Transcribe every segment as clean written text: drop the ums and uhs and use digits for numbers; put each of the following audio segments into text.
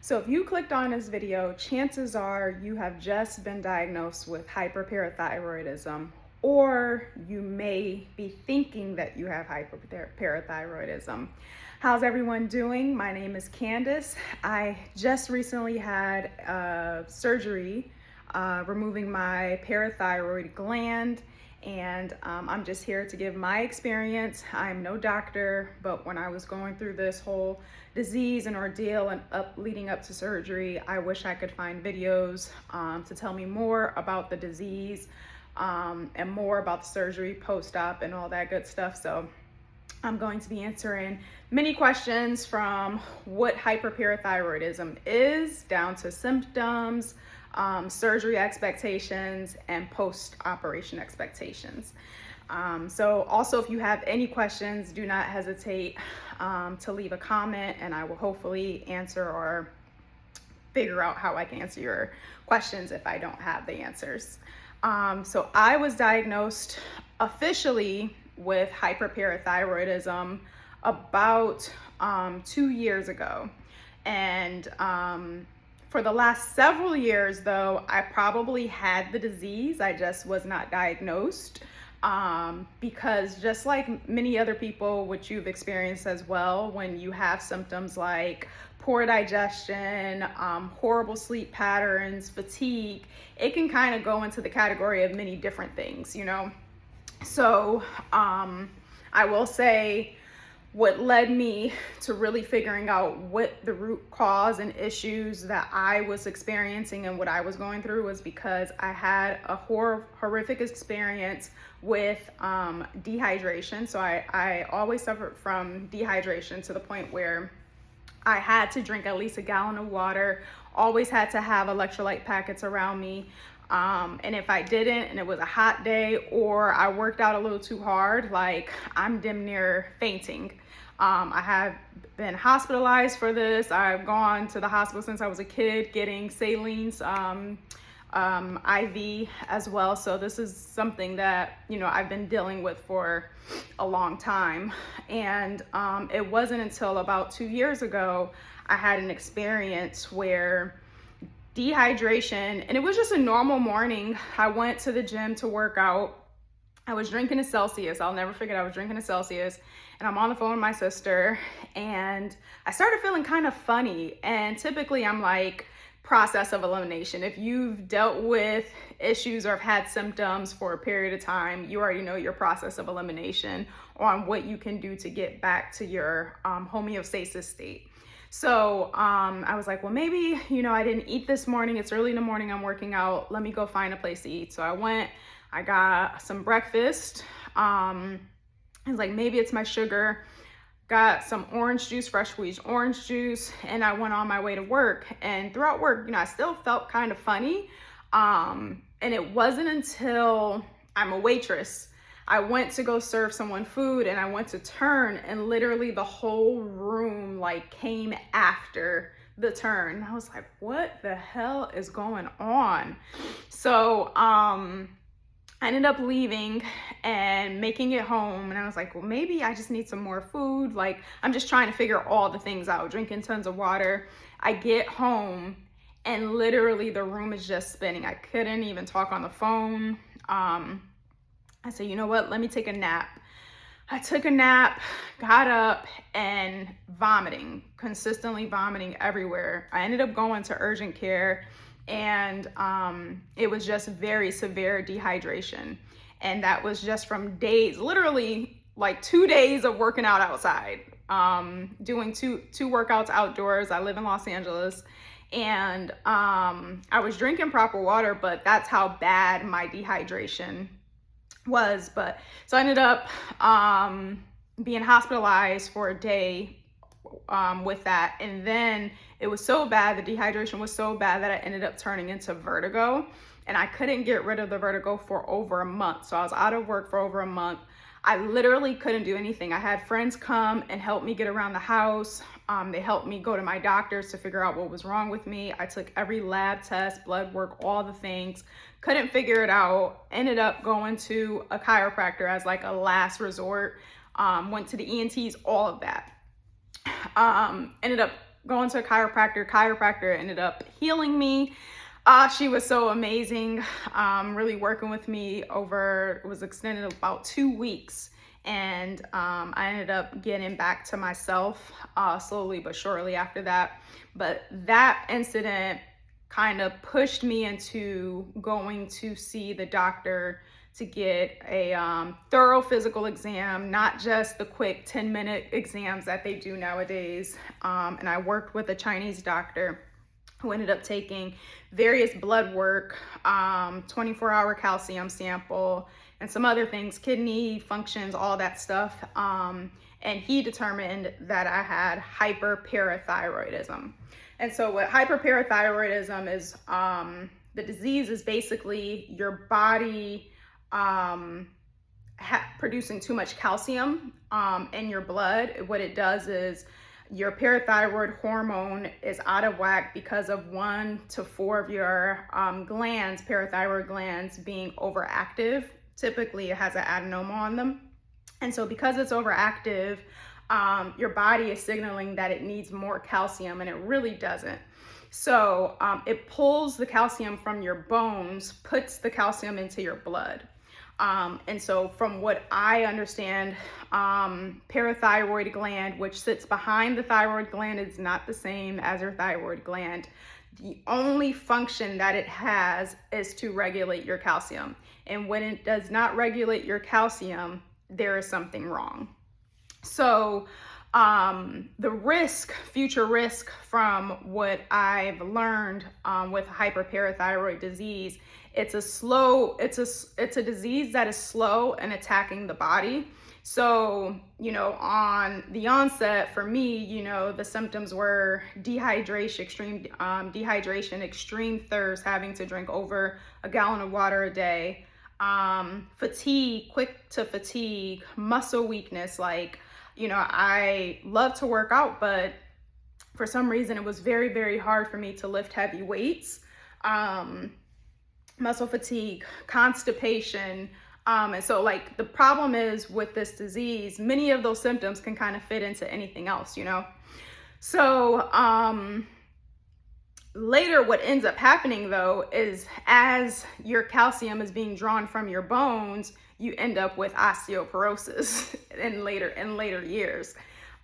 So if you clicked on this video, chances are you have just been diagnosed with hyperparathyroidism, or you may be thinking that you have hyperparathyroidism. How's everyone doing? My name is Candace. I just recently had surgery removing my parathyroid gland, and I'm just here to give my experience. I'm no doctor, but when I was going through this whole disease and ordeal and leading up to surgery, I wish I could find videos to tell me more about the disease and more about the surgery, post-op, and all that good stuff. So I'm going to be answering many questions from what hyperparathyroidism is, down to symptoms, surgery expectations, and post-operation expectations. So also, if you have any questions, do not hesitate to leave a comment, and I will hopefully answer or figure out how I can answer your questions if I don't have the answers. So I was diagnosed officially with hyperparathyroidism about 2 years ago. And for the last several years, though, I probably had the disease. I just was not diagnosed because, just like many other people, which you've experienced as well, when you have symptoms like poor digestion, horrible sleep patterns, fatigue, it can kind of go into the category of many different things, you know? So I will say what led me to really figuring out what the root cause and issues that I was experiencing and what I was going through was because I had a horrific experience with dehydration. So I always suffered from dehydration to the point where I had to drink at least a gallon of water, always had to have electrolyte packets around me. And if I didn't, and it was a hot day, or I worked out a little too hard, like, I'm damn near fainting. I have been hospitalized for this. I've gone to the hospital since I was a kid getting salines, IV as well. So this is something that, you know, I've been dealing with for a long time. And it wasn't until about 2 years ago I had an experience where dehydration, and it was just a normal morning. I went to the gym to work out. I was drinking a Celsius. I'll never forget, I was drinking a Celsius, and I'm on the phone with my sister, and I started feeling kind of funny. And typically I'm like, process of elimination. If you've dealt with issues or have had symptoms for a period of time, you already know your process of elimination on what you can do to get back to your homeostasis state. So I was like, well, maybe, you know, I didn't eat this morning. It's early in the morning. I'm working out. Let me go find a place to eat. So I went, I got some breakfast. I was like, maybe it's my sugar. Got some orange juice, fresh squeezed orange juice, and I went on my way to work. And throughout work, you know, I still felt kind of funny. And it wasn't until I'm a waitress, I went to go serve someone food, and I went to turn, and literally the whole room like came after the turn. I was like, what the hell is going on? So I ended up leaving and making it home, and I was like, well, maybe I just need some more food. Like, I'm just trying to figure all the things out, drinking tons of water. I get home, and literally the room is just spinning. I couldn't even talk on the phone. I said, you know what, let me take a nap. I took a nap, got up, and consistently vomiting everywhere. I ended up going to urgent care, and it was just very severe dehydration. And that was just from days, literally like 2 days of working out outside, doing two workouts outdoors. I live in Los Angeles, and I was drinking proper water, but that's how bad my dehydration was. But so I ended up being hospitalized for a day with that. And then it was so bad, the dehydration was so bad, that I ended up turning into vertigo, and I couldn't get rid of the vertigo for over a month. So I was out of work for over a month. I literally couldn't do anything. I had friends come and help me get around the house. They helped me go to my doctors to figure out what was wrong with me. I took every lab test, blood work, all the things, couldn't figure it out. Ended up going to a chiropractor as like a last resort. Went to the ENTs, all of that. Ended up going to a chiropractor ended up healing me. She was so amazing, really working with me over, it was extended about 2 weeks. And I ended up getting back to myself slowly but surely after that. But that incident kind of pushed me into going to see the doctor to get a thorough physical exam, not just the quick 10-minute exams that they do nowadays. And I worked with a Chinese doctor who ended up taking various blood work, 24-hour calcium sample, and some other things, kidney functions, all that stuff. And he determined that I had hyperparathyroidism. And so what hyperparathyroidism is, the disease is basically your body producing too much calcium in your blood. What it does is your parathyroid hormone is out of whack because of 1 to 4 of your glands, parathyroid glands, being overactive. Typically, it has an adenoma on them. And so because it's overactive, your body is signaling that it needs more calcium, and it really doesn't. So it pulls the calcium from your bones, puts the calcium into your blood. And so from what I understand, parathyroid gland, which sits behind the thyroid gland, is not the same as your thyroid gland. The only function that it has is to regulate your calcium. And when it does not regulate your calcium, there is something wrong. So the future risk from what I've learned with hyperparathyroid disease, it's a disease that is slow in attacking the body. So, on the onset for me, the symptoms were dehydration, extreme dehydration, extreme thirst, having to drink over a gallon of water a day, fatigue, quick to fatigue, muscle weakness. I love to work out, but for some reason it was very, very hard for me to lift heavy weights. Muscle fatigue, constipation. And so the problem is with this disease, many of those symptoms can kind of fit into anything else, So later what ends up happening though is as your calcium is being drawn from your bones, you end up with osteoporosis in later years.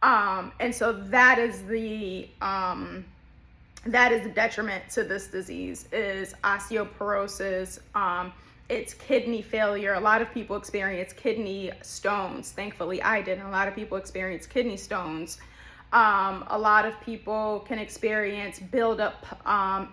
And so that is the detriment to this disease, is osteoporosis. It's kidney failure. A lot of people experience kidney stones. Thankfully, I didn't. A lot of people experience kidney stones. A lot of people can experience buildup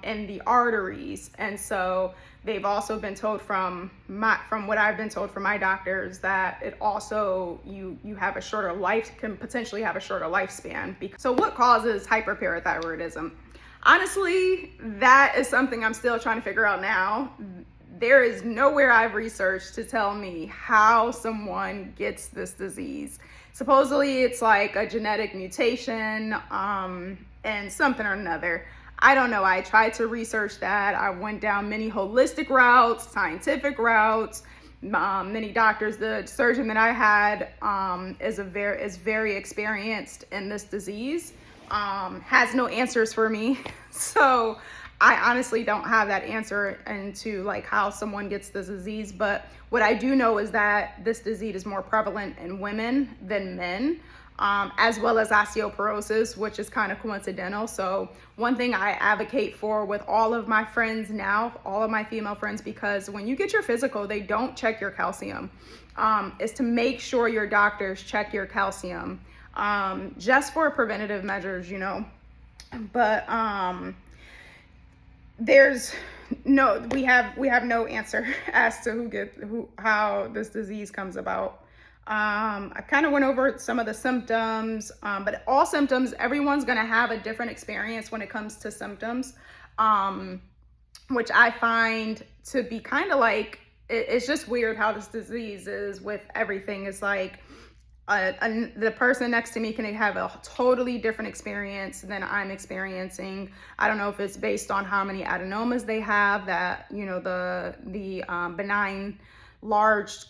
in the arteries. And so they've also been told from what I've been told from my doctors, that it also, you have a shorter life, can potentially have a shorter lifespan. So what causes hyperparathyroidism? Honestly, that is something I'm still trying to figure out now. There is nowhere I've researched to tell me how someone gets this disease. Supposedly it's like a genetic mutation and something or another. I don't know. I tried to research that. I went down many holistic routes, scientific routes, many doctors. The surgeon that I had is very experienced in this disease, has no answers for me. So I honestly don't have that answer into how someone gets this disease. But what I do know is that this disease is more prevalent in women than men, as well as osteoporosis, which is kind of coincidental. So one thing I advocate for with all of my friends now, all of my female friends, because when you get your physical, they don't check your calcium, is to make sure your doctors check your calcium, just for preventative measures, But we have no answer as to how this disease comes about. I kind of went over some of the symptoms, but all symptoms, everyone's going to have a different experience when it comes to symptoms, which I find to be kind of it's just weird how this disease is with everything. It's the person next to me can have a totally different experience than I'm experiencing. I don't know if it's based on how many adenomas they have, that, the benign large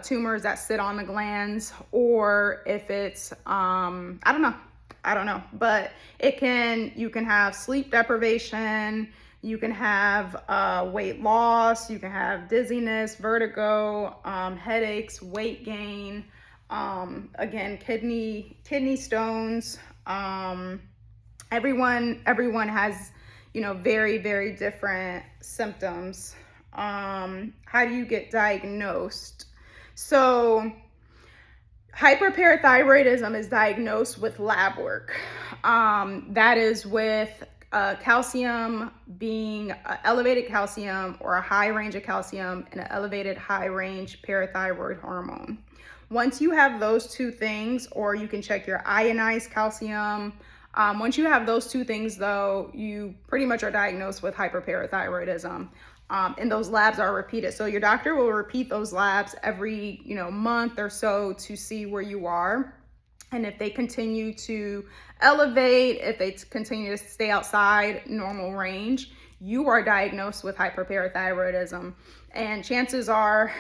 tumors that sit on the glands, or if it's, I don't know. I don't know, but you can have sleep deprivation, you can have weight loss, you can have dizziness, vertigo, headaches, weight gain, again, kidney stones. Everyone has, very, very different symptoms. How do you get diagnosed? So hyperparathyroidism is diagnosed with lab work. That is with calcium being elevated calcium or a high range of calcium and an elevated high range parathyroid hormone. Once you have those two things, or you can check your ionized calcium. Once you have those two things, though, you pretty much are diagnosed with hyperparathyroidism. And those labs are repeated. So your doctor will repeat those labs every, month or so to see where you are. And if they continue to elevate, if they continue to stay outside normal range, you are diagnosed with hyperparathyroidism. And chances are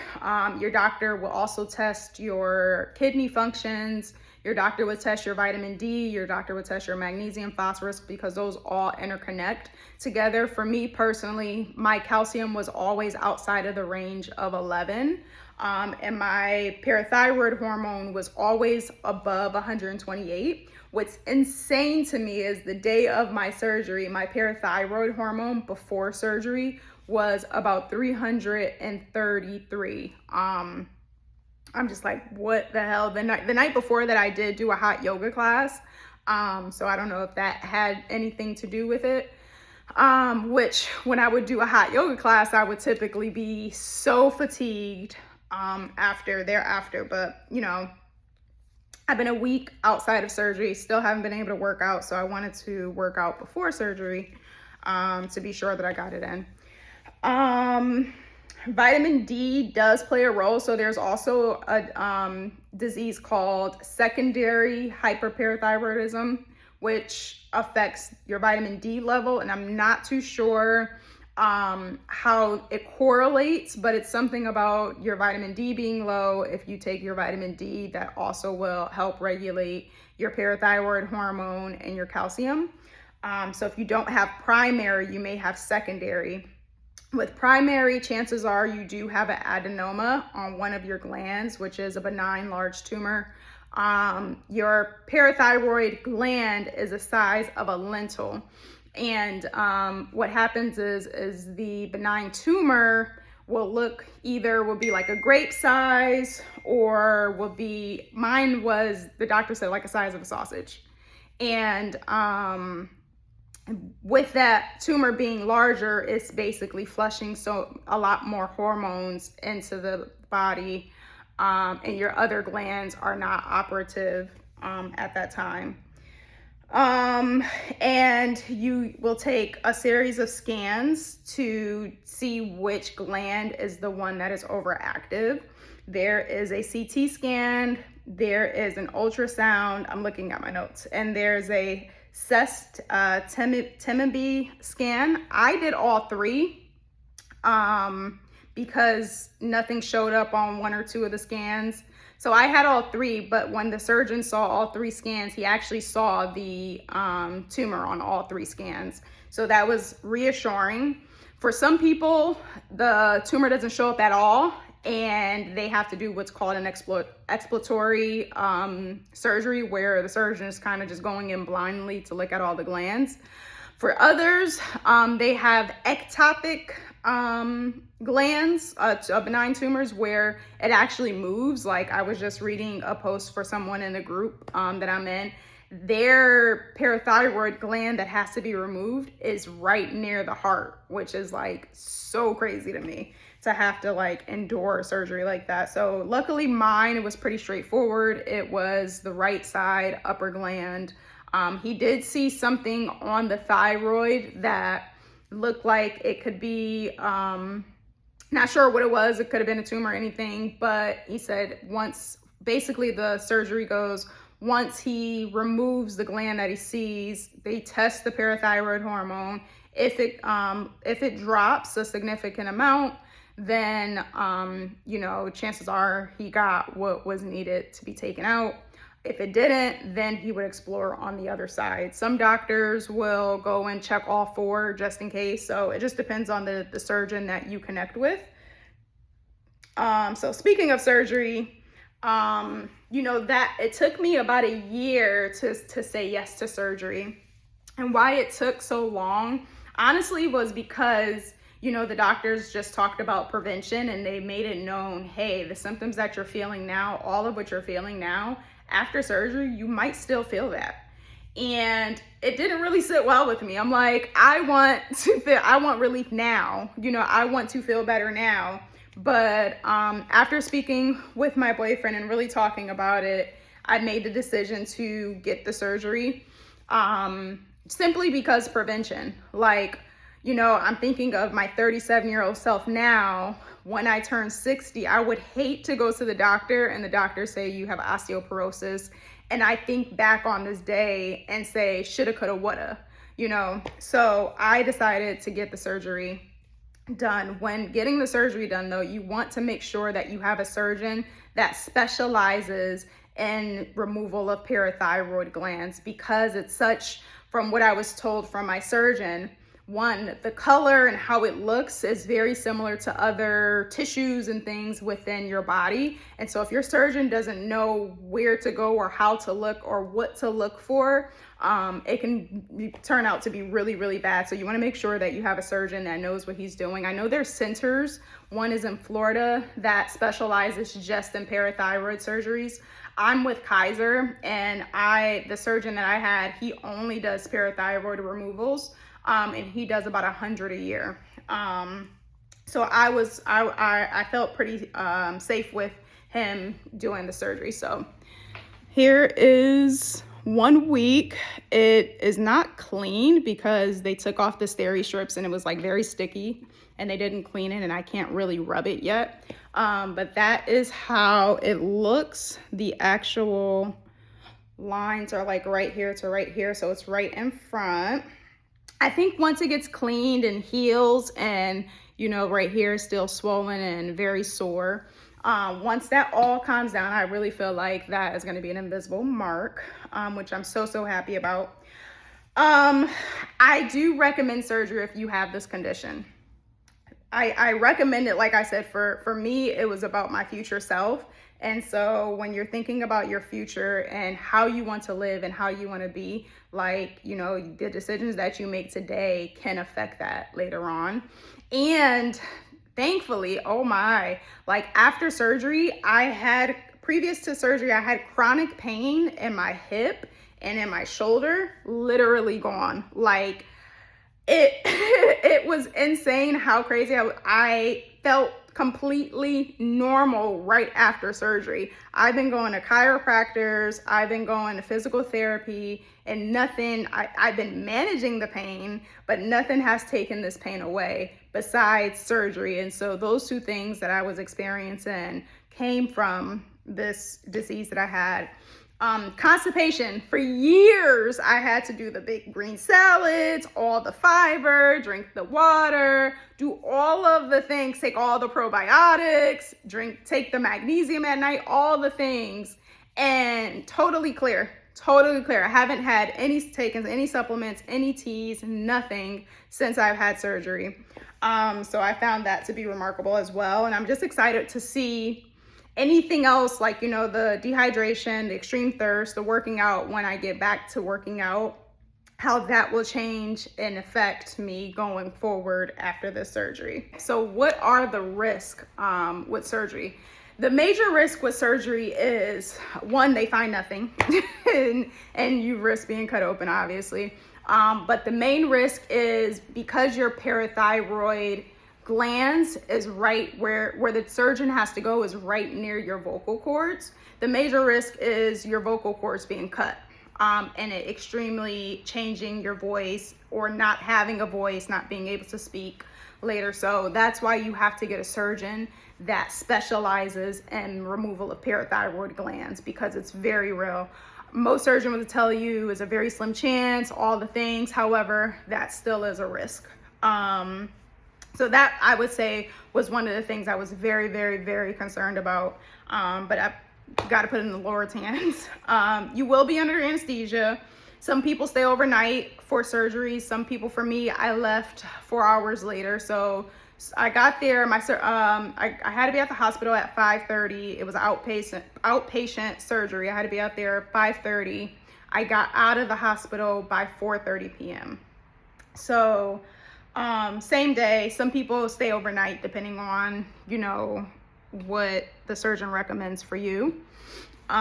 your doctor will also test your kidney functions. Your doctor would test your vitamin D, your doctor would test your magnesium, phosphorus, because those all interconnect together. For me personally, my calcium was always outside of the range of 11. And my parathyroid hormone was always above 128. What's insane to me is the day of my surgery, my parathyroid hormone before surgery was about 333. I'm just like, what the hell? The night before that, I did do a hot yoga class. So I don't know if that had anything to do with it. Which when I would do a hot yoga class, I would typically be so fatigued thereafter. But, I've been a week outside of surgery, still haven't been able to work out. So I wanted to work out before surgery to be sure that I got it in. Vitamin D does play a role. So there's also a disease called secondary hyperparathyroidism, which affects your vitamin D level. And I'm not too sure how it correlates, but it's something about your vitamin D being low. If you take your vitamin D, that also will help regulate your parathyroid hormone and your calcium. So if you don't have primary, you may have secondary. With primary, chances are you do have an adenoma on one of your glands, which is a benign large tumor. Your parathyroid gland is the size of a lentil. And what happens is the benign tumor will be like a grape size, or mine was, the doctor said, like a size of a sausage. And with that tumor being larger, it's basically flushing a lot more hormones into the body, and your other glands are not operative at that time. And you will take a series of scans to see which gland is the one that is overactive. There is a CT scan, there is an ultrasound, I'm looking at my notes, and there's a CEST Timothy scan. I did all three because nothing showed up on one or two of the scans. So I had all three, but when the surgeon saw all three scans, he actually saw the tumor on all three scans. So that was reassuring. For some people, the tumor doesn't show up at all, and they have to do what's called an exploratory surgery, where the surgeon is kind of just going in blindly to look at all the glands. For others, they have ectopic glands, benign tumors, where it actually moves. Like, I was just reading a post for someone in the group that I'm in. Their parathyroid gland that has to be removed is right near the heart, which is like so crazy to me to have to like endure surgery like that. So luckily mine, it was pretty straightforward. It was the right side upper gland. He did see something on the thyroid that looked like it could be, not sure what it was. It could have been a tumor or anything, but he said basically the surgery goes, once he removes the gland that he sees, they test the parathyroid hormone. If it drops a significant amount, then, chances are he got what was needed to be taken out. If it didn't, then he would explore on the other side. Some doctors will go and check all four just in case. So it just depends on the surgeon that you connect with. So speaking of surgery, you know, that it took me about a year to say yes to surgery. And why it took so long, honestly, was because, you know, the doctors just talked about prevention and they made it known, hey, the symptoms that you're feeling now, all of what you're feeling now, after surgery, you might still feel that. And it didn't really sit well with me. I'm like, I want relief now. You know, I want to feel better now. But after speaking with my boyfriend and really talking about it, I made the decision to get the surgery. Simply because prevention. Like, you know, I'm thinking of my 37-year-old self now. When I turn 60, I would hate to go to the doctor and the doctor say you have osteoporosis. And I think back on this day and say, shoulda, coulda, woulda, you know? So I decided to get the surgery done. When getting the surgery done, though, you want to make sure that you have a surgeon that specializes in removal of parathyroid glands, because it's such, from what I was told from my surgeon, one, the color and how it looks is very similar to other tissues and things within your body. And so if your surgeon doesn't know where to go or how to look or what to look for, it can turn out to be really, really bad. So you want to make sure that you have a surgeon that knows what he's doing. I know there's centers. One is in Florida that specializes just in parathyroid surgeries. I'm with Kaiser, and the surgeon that I had, he only does parathyroid removals. And he does about 100 a year. So I felt pretty safe with him doing the surgery. So here is 1 week. It is not clean because they took off the steri strips and it was like very sticky and they didn't clean it and I can't really rub it yet. But that is how it looks. The actual lines are like right here to right here. So it's right in front. I think once it gets cleaned and heals and, you know, right here is still swollen and very sore. Once that all calms down, I really feel like that is going to be an invisible mark, which I'm so happy about. I do recommend surgery if you have this condition. I recommend it, like I said, for me, it was about my future self. And so when you're thinking about your future and how you want to live and how you want to be, like, you know, the decisions that you make today can affect that later on. And thankfully, oh my, like after surgery, previous to surgery, I had chronic pain in my hip and in my shoulder, literally gone. Like it was insane how crazy I felt completely normal right after surgery. I've been going to chiropractors, I've been going to physical therapy, and nothing, I've been managing the pain, but nothing has taken this pain away besides surgery. And so those two things that I was experiencing came from this disease that I had. Constipation. For years, I had to do the big green salads, all the fiber, drink the water, do all of the things, take all the probiotics, take the magnesium at night, all the things, and totally clear. I haven't had taken any supplements, any teas, nothing since I've had surgery. So I found that to be remarkable as well. And I'm just excited to see anything else, like, you know, the dehydration, the extreme thirst, the working out, when I get back to working out, how that will change and affect me going forward after the surgery. So what are the risks with surgery? The major risk with surgery is, one, they find nothing and you risk being cut open, obviously. But the main risk is because your parathyroid glands is right where the surgeon has to go is right near your vocal cords. The major risk is your vocal cords being cut and it extremely changing your voice or not having a voice, not being able to speak later. So that's why you have to get a surgeon that specializes in removal of parathyroid glands, because it's very real. Most surgeons will tell you it's a very slim chance, all the things. However, that still is a risk. So that, I would say, was one of the things I was very concerned about. But got to put it in the Lord's hands. You will be under anesthesia. Some people stay overnight for surgery. Some people, for me, I left 4 hours later. So I got there. I had to be at the hospital at 5:30. It was outpatient surgery. I had to be out there at 5:30. I got out of the hospital by 4:30 p.m. So same day. Some people stay overnight depending on, you know, what the surgeon recommends for you. Will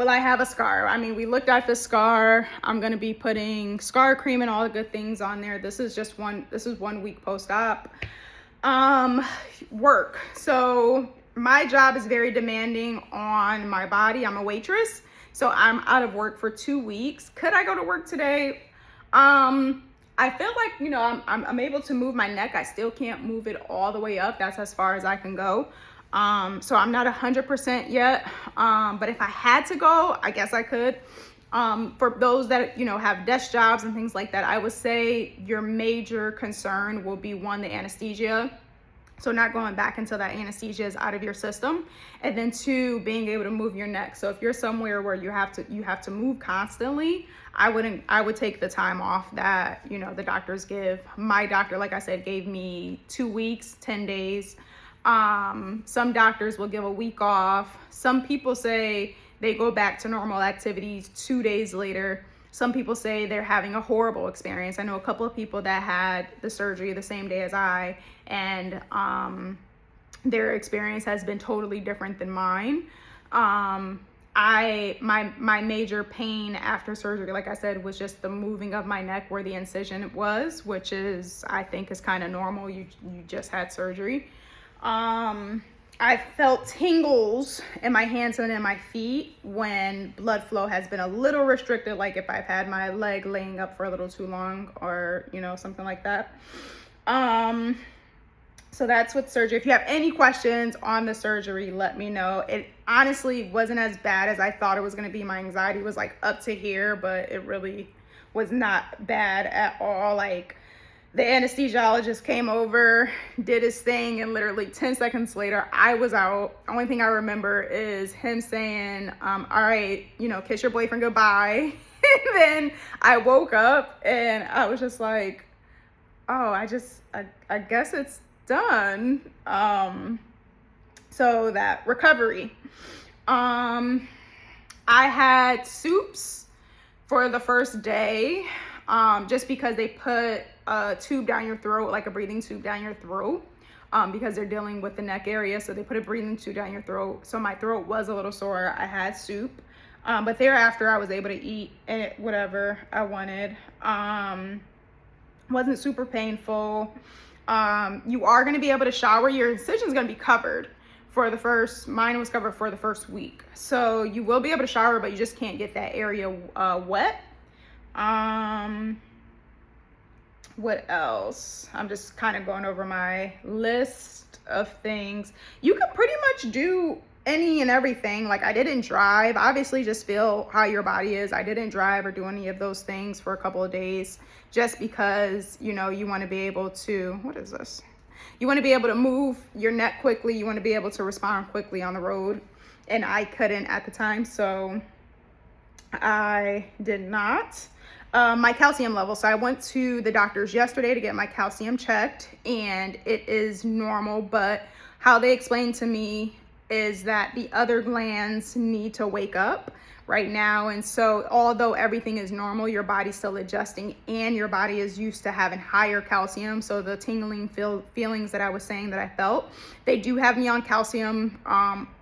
I have a scar? I mean, we looked at the scar. I'm going to be putting scar cream and all the good things on there. This is 1 week post-op. Work. So my job is very demanding on my body. I'm a waitress. So I'm out of work for 2 weeks. Could I go to work today? I feel like, you know, I'm able to move my neck. I still can't move it all the way up. That's as far as I can go. So I'm not 100% yet. But if I had to go, I guess I could. For those that, you know, have desk jobs and things like that, I would say your major concern will be, one, the anesthesia. So not going back until that anesthesia is out of your system. And then 2, being able to move your neck. So if you're somewhere where you have to move constantly, I would take the time off that, you know, the doctors give. My doctor, like I said, gave me 2 weeks, 10 days. Some doctors will give a week off. Some people say they go back to normal activities 2 days later. Some people say they're having a horrible experience. I know a couple of people that had the surgery the same day as I, and their experience has been totally different than mine. My major pain after surgery, like I said, was just the moving of my neck where the incision was, which is, I think, is kind of normal. You just had surgery. I felt tingles in my hands and in my feet when blood flow has been a little restricted, like if I've had my leg laying up for a little too long, or, you know, something like that. So that's with surgery. If you have any questions on the surgery, let me know. It honestly wasn't as bad as I thought it was going to be. My anxiety was like up to here, but it really was not bad at all. Like, the anesthesiologist came over, did his thing, and literally 10 seconds later, I was out. Only thing I remember is him saying, all right, you know, kiss your boyfriend goodbye. And then I woke up and I was just like, oh, I guess it's done. So that recovery. I had soups for the first day, just because they put a tube down your throat, like a breathing tube down your throat, because they're dealing with the neck area. So they put a breathing tube down your throat. So my throat was a little sore. I had soup, but thereafter I was able to eat whatever I wanted. Wasn't super painful. You are going to be able to shower. Your incision's going to be covered for mine was covered for the first week. So you will be able to shower, but you just can't get that area wet. What else? I'm just kind of going over my list of things. You can pretty much do any and everything. Like, I didn't drive. Obviously, just feel how your body is. I didn't drive or do any of those things for a couple of days, just because, you know, you want to be able to, what is this? You want to be able to move your neck quickly. You want to be able to respond quickly on the road. And I couldn't at the time, so I did not. My calcium level. So I went to the doctor's yesterday to get my calcium checked, and it is normal, but how they explained to me is that the other glands need to wake up right now. And so although everything is normal, your body's still adjusting, and your body is used to having higher calcium. So the tingling feelings that I was saying that I felt, they do have me on calcium,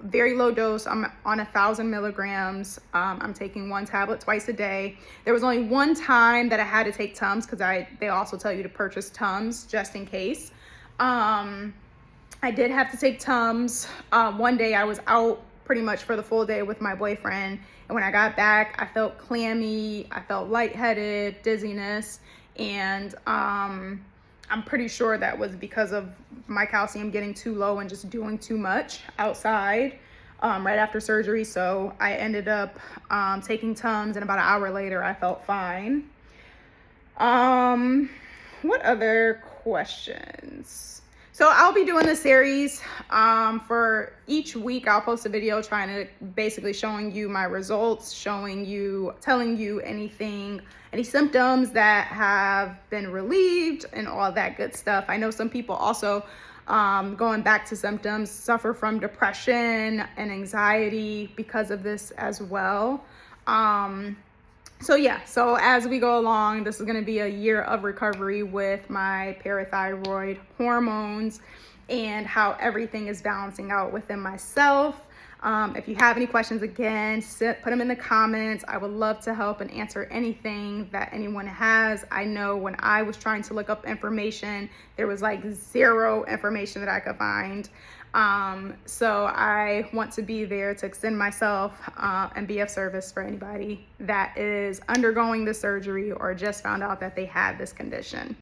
very low dose. I'm on 1,000 milligrams. I'm taking 1 tablet twice a day. There was only one time that I had to take Tums, because they also tell you to purchase Tums just in case. I did have to take Tums. One day I was out pretty much for the full day with my boyfriend, and when I got back, I felt clammy, I felt lightheaded, dizziness, and I'm pretty sure that was because of my calcium getting too low and just doing too much outside right after surgery. So I ended up taking Tums, and about an hour later I felt fine. What other questions? So I'll be doing this series for each week. I'll post a video trying to basically showing you my results, showing you, telling you anything, any symptoms that have been relieved and all that good stuff. I know some people also, going back to symptoms, suffer from depression and anxiety because of this as well. So yeah, so as we go along, this is going to be a year of recovery with my parathyroid hormones and how everything is balancing out within myself. If you have any questions, again, put them in the comments. I would love to help and answer anything that anyone has. I know when I was trying to look up information, there was like zero information that I could find. So I want to be there to extend myself and be of service for anybody that is undergoing the surgery or just found out that they had this condition.